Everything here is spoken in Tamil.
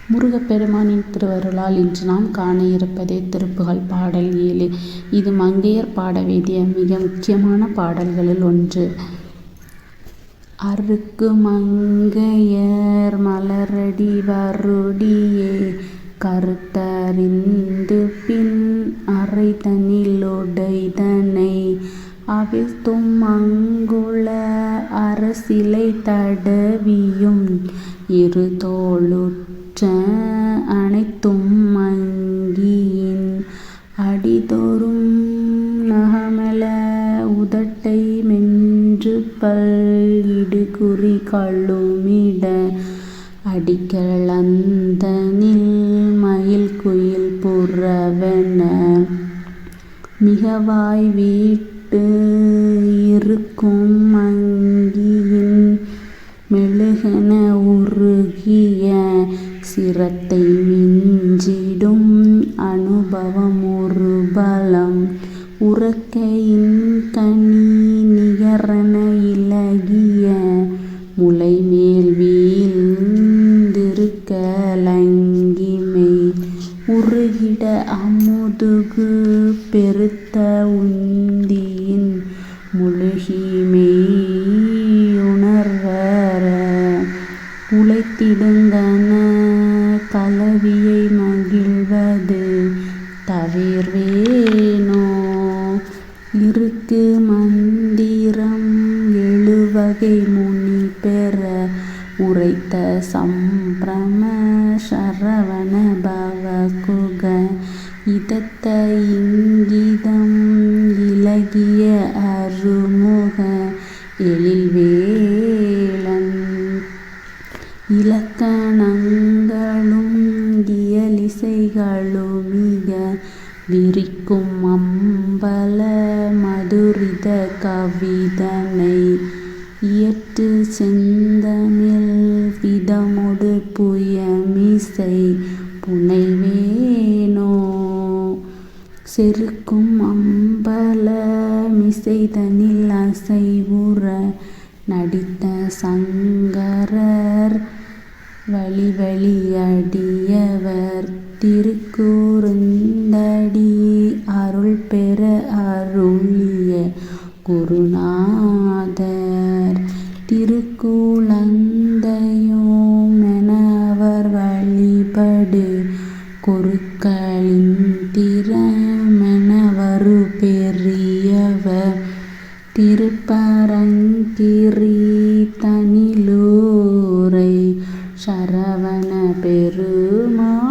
முருகப்பெருமானின் திருவருளால் இன்று நாம் காண இருப்பதே திருப்புகழ் பாடல் 7. இது மங்கையர் பாட வேண்டிய மிக முக்கியமான பாடல்களில் ஒன்று. அருக்கு மங்கையர் மலரடி வருடியே கருத்தறிந்து பின் அறைதனில் உடைதனை அவிழ்த்தும் அங்குள அரசிலை தடவியும் இருதோளுற்ற அனைத்தும் மங்கியின் அடிதோறும் நகமல உதட்டை மென்று பல் இடுகுறி கழுமிட அடிகளந்தனில் மயில் குயில் புறவென மிகவாய் வீட்டு இருக்கும் மங்கியின் மெழுகென உருகிய சிரத்தை மிஞ்சிடும் அனுபவம் ஒரு பலம் உறக்கையின் கனி நிகரென இலகிய முலைமேல் வீழ்ந்திருக்கலங்கிமை உருகிட அமுதுகு பெருத்த உந்தியின் முழுகிமை உணர்வர உழைத்திடுங்கன கலவியை மகிழ்வது தவிர்வேனோ இருக்கு மந்திரம் எழுவகை முனி பெற உரைத்த சம்பிரம சரவண பவகுக இதத்த இங்கிதம் இலகிய அருமுக எழில்வேலன் இலக்கணங்களும் இயலிசைகளுமிக விரிக்கும் அம்பல மதுரித கவிதனை இயற்று செந்தமிழ் விதமொடு புயமிசை புனைவேனோ செருக்கும் அம்பல மிசைதனில் அசைவுற நடித்த சங்கரர் வழிவழி அடியவர் திருக்கூர்ந்தடி அருள் பெற அருளிய குருநாதர் திருக்குழந்தையோமெனவர் வழிபடு குருக்களின் திறமெனவரு பெரியவர் திருப்பரங்கிரி தனிலூரை சரவண பெருமான்